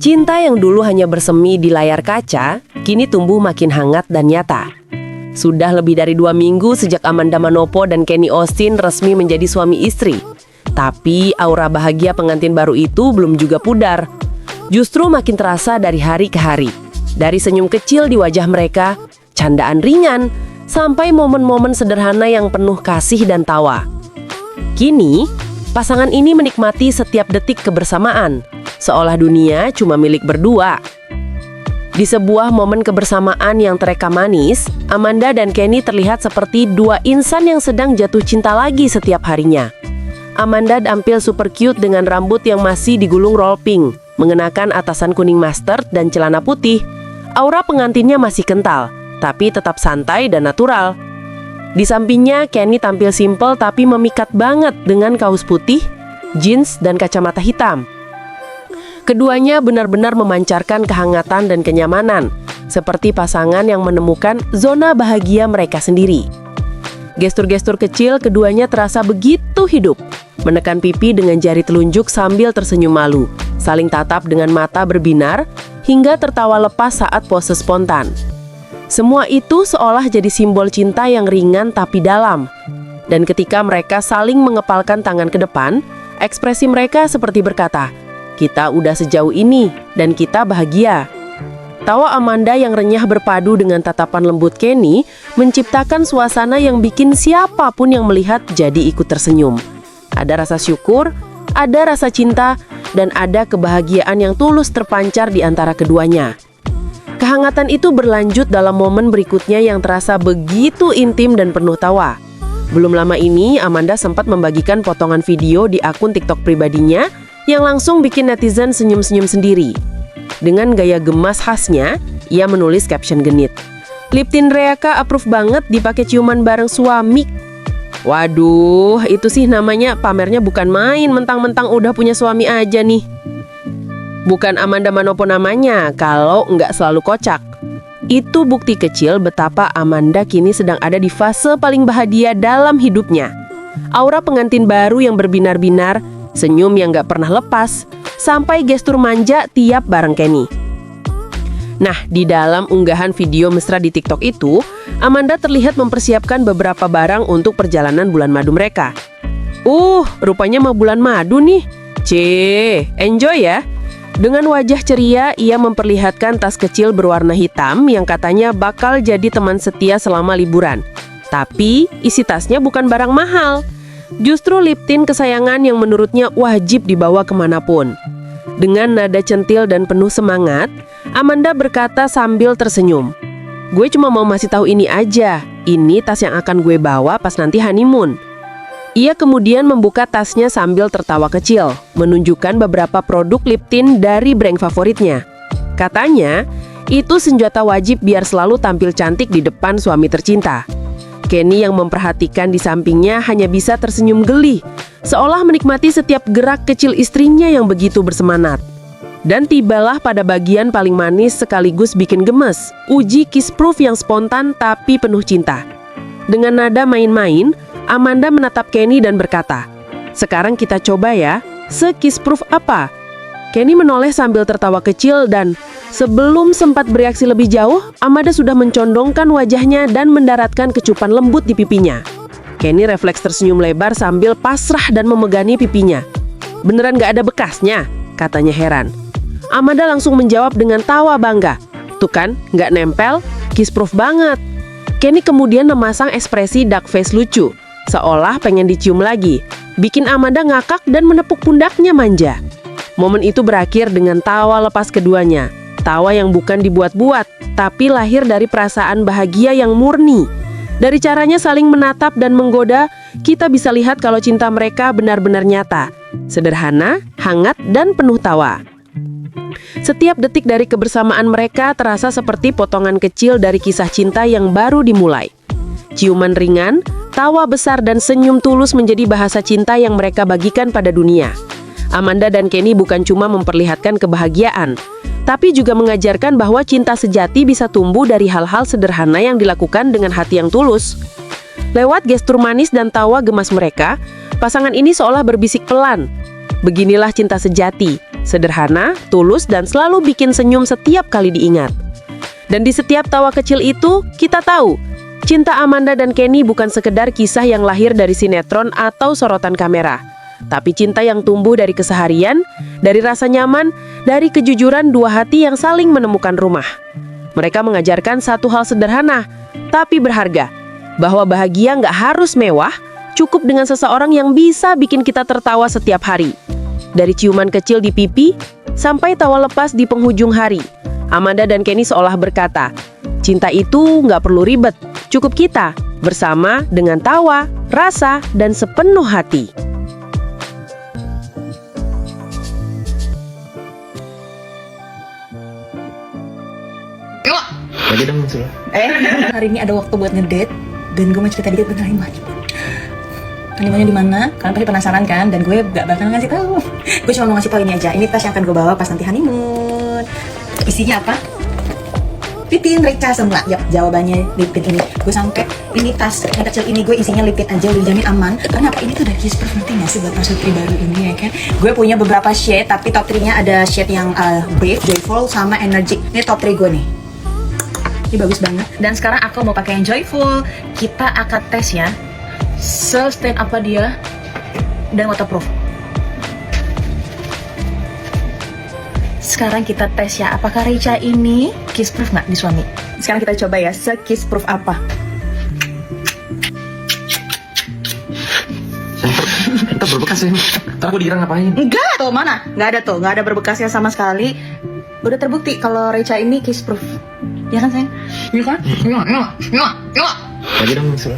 Cinta yang dulu hanya bersemi di layar kaca, kini tumbuh makin hangat dan nyata. Sudah lebih dari 2 minggu sejak Amanda Manopo dan Kenny Austin resmi menjadi suami istri. Tapi aura bahagia pengantin baru itu belum juga pudar. Justru makin terasa dari hari ke hari. Dari senyum kecil di wajah mereka, candaan ringan, sampai momen-momen sederhana yang penuh kasih dan tawa. Kini, pasangan ini menikmati setiap detik kebersamaan, seolah dunia cuma milik berdua. Di sebuah momen kebersamaan yang terekam manis, Amanda dan Kenny terlihat seperti dua insan yang sedang jatuh cinta lagi setiap harinya. Amanda tampil super cute dengan rambut yang masih digulung roll pink, mengenakan atasan kuning mustard dan celana putih. Aura pengantinnya masih kental, tapi tetap santai dan natural. Di sampingnya, Kenny tampil simple tapi memikat banget dengan kaos putih, jeans, dan kacamata hitam. Keduanya benar-benar memancarkan kehangatan dan kenyamanan, seperti pasangan yang menemukan zona bahagia mereka sendiri. Gestur-gestur kecil keduanya terasa begitu hidup, menekan pipi dengan jari telunjuk sambil tersenyum malu, saling tatap dengan mata berbinar, hingga tertawa lepas saat pose spontan. Semua itu seolah jadi simbol cinta yang ringan tapi dalam. Dan ketika mereka saling mengepalkan tangan ke depan, ekspresi mereka seperti berkata, "Kita udah sejauh ini, dan kita bahagia." Tawa Amanda yang renyah berpadu dengan tatapan lembut Kenny menciptakan suasana yang bikin siapapun yang melihat jadi ikut tersenyum. Ada rasa syukur, ada rasa cinta, dan ada kebahagiaan yang tulus terpancar di antara keduanya. Kehangatan itu berlanjut dalam momen berikutnya yang terasa begitu intim dan penuh tawa. Belum lama ini, Amanda sempat membagikan potongan video di akun TikTok pribadinya yang langsung bikin netizen senyum-senyum sendiri. Dengan gaya gemas khasnya, ia menulis caption genit. "Lip tint Reaka approve banget dipakai ciuman bareng suami." Waduh, itu sih namanya pamernya bukan main, mentang-mentang udah punya suami aja nih. Bukan Amanda Manopo namanya, kalau nggak selalu kocak. Itu bukti kecil betapa Amanda kini sedang ada di fase paling bahagia dalam hidupnya. Aura pengantin baru yang berbinar-binar, senyum yang gak pernah lepas, sampai gestur manja tiap bareng Kenny. Nah, di dalam unggahan video mesra di TikTok itu, Amanda terlihat mempersiapkan beberapa barang untuk perjalanan bulan madu mereka. Rupanya mau bulan madu nih. Enjoy ya. Dengan wajah ceria, ia memperlihatkan tas kecil berwarna hitam yang katanya bakal jadi teman setia selama liburan. Tapi, isi tasnya bukan barang mahal. Justru lip tint kesayangan yang menurutnya wajib dibawa kemanapun. Dengan nada centil dan penuh semangat, Amanda berkata sambil tersenyum, "Gue cuma mau masih tahu ini aja. Ini tas yang akan gue bawa pas nanti honeymoon." Ia kemudian membuka tasnya sambil tertawa kecil, menunjukkan beberapa produk lip tint dari brand favoritnya. Katanya, itu senjata wajib biar selalu tampil cantik di depan suami tercinta. Kenny yang memperhatikan di sampingnya hanya bisa tersenyum geli, seolah menikmati setiap gerak kecil istrinya yang begitu bersemangat. Dan tibalah pada bagian paling manis sekaligus bikin gemes, uji kiss proof yang spontan tapi penuh cinta. Dengan nada main-main, Amanda menatap Kenny dan berkata, "Sekarang kita coba ya, se-kiss proof apa?" Kenny menoleh sambil tertawa kecil dan sebelum sempat bereaksi lebih jauh, Amanda sudah mencondongkan wajahnya dan mendaratkan kecupan lembut di pipinya. Kenny refleks tersenyum lebar sambil pasrah dan memegani pipinya. "Beneran gak ada bekasnya?" katanya heran. Amanda langsung menjawab dengan tawa bangga. "Tuh kan, gak nempel, kiss proof banget." Kenny kemudian memasang ekspresi duck face lucu, seolah pengen dicium lagi, bikin Amanda ngakak dan menepuk pundaknya manja. Momen itu berakhir dengan tawa lepas keduanya. Tawa yang bukan dibuat-buat, tapi lahir dari perasaan bahagia yang murni. Dari caranya saling menatap dan menggoda, kita bisa lihat kalau cinta mereka benar-benar nyata, sederhana, hangat, dan penuh tawa. Setiap detik dari kebersamaan mereka terasa seperti potongan kecil dari kisah cinta yang baru dimulai. Ciuman ringan, tawa besar, dan senyum tulus menjadi bahasa cinta yang mereka bagikan pada dunia. Amanda dan Kenny bukan cuma memperlihatkan kebahagiaan, tapi juga mengajarkan bahwa cinta sejati bisa tumbuh dari hal-hal sederhana yang dilakukan dengan hati yang tulus. Lewat gestur manis dan tawa gemas mereka, pasangan ini seolah berbisik pelan, "Beginilah cinta sejati, Sederhana, tulus, dan selalu bikin senyum setiap kali diingat. Dan di setiap tawa kecil itu, kita tahu, cinta Amanda dan Kenny bukan sekedar kisah yang lahir dari sinetron atau sorotan kamera. Tapi cinta yang tumbuh dari keseharian, dari rasa nyaman, dari kejujuran dua hati yang saling menemukan rumah. Mereka mengajarkan satu hal sederhana, tapi berharga. Bahwa bahagia nggak harus mewah, cukup dengan seseorang yang bisa bikin kita tertawa setiap hari. Dari ciuman kecil di pipi, sampai tawa lepas di penghujung hari. Amanda dan Kenny seolah berkata, cinta itu nggak perlu ribet, cukup kita, bersama dengan tawa, rasa, dan sepenuh hati. Lagi dong, Sul. Hari ini ada waktu buat ngedate dan gue mau cerita dikit tentang honeymoon. Honeymoonnya di mana? Kalian pasti penasaran kan? Dan gue gak bakal ngasih tahu. Gue cuma mau ngasih tahu ini aja. Ini tas yang akan gue bawa pas nanti honeymoon. Isinya apa? Lipin Rica semula. Yap, jawabannya lipin ini. Gue sampai ini tas yang kecil ini gue isinya lipin aja, udah dijamin aman. Karena apa? Ini tuh dari Kiss Proof, ngerti gak sih buat Pasutri baru ini ya kan? Gue punya beberapa shade, tapi top 3-nya ada shade yang Brave, Joyful, sama Energetic. Ini top 3 gue nih. Ini bagus banget. Dan sekarang aku mau pakai yang Joyful. Kita akan tes ya, sustain apa dia, dan waterproof. Sekarang kita tes ya, apakah Rica ini kiss proof nggak di suami? Sekarang kita coba ya, se-kiss proof apa? Kita berbekas ya. Ntar aku dikira ngapain? Enggak tuh, mana? Nggak ada tuh, nggak ada berbekasnya sama sekali. Udah terbukti kalau Rica ini kiss proof. Ya kan sayang? Iya kan? Lagi dong, Sul.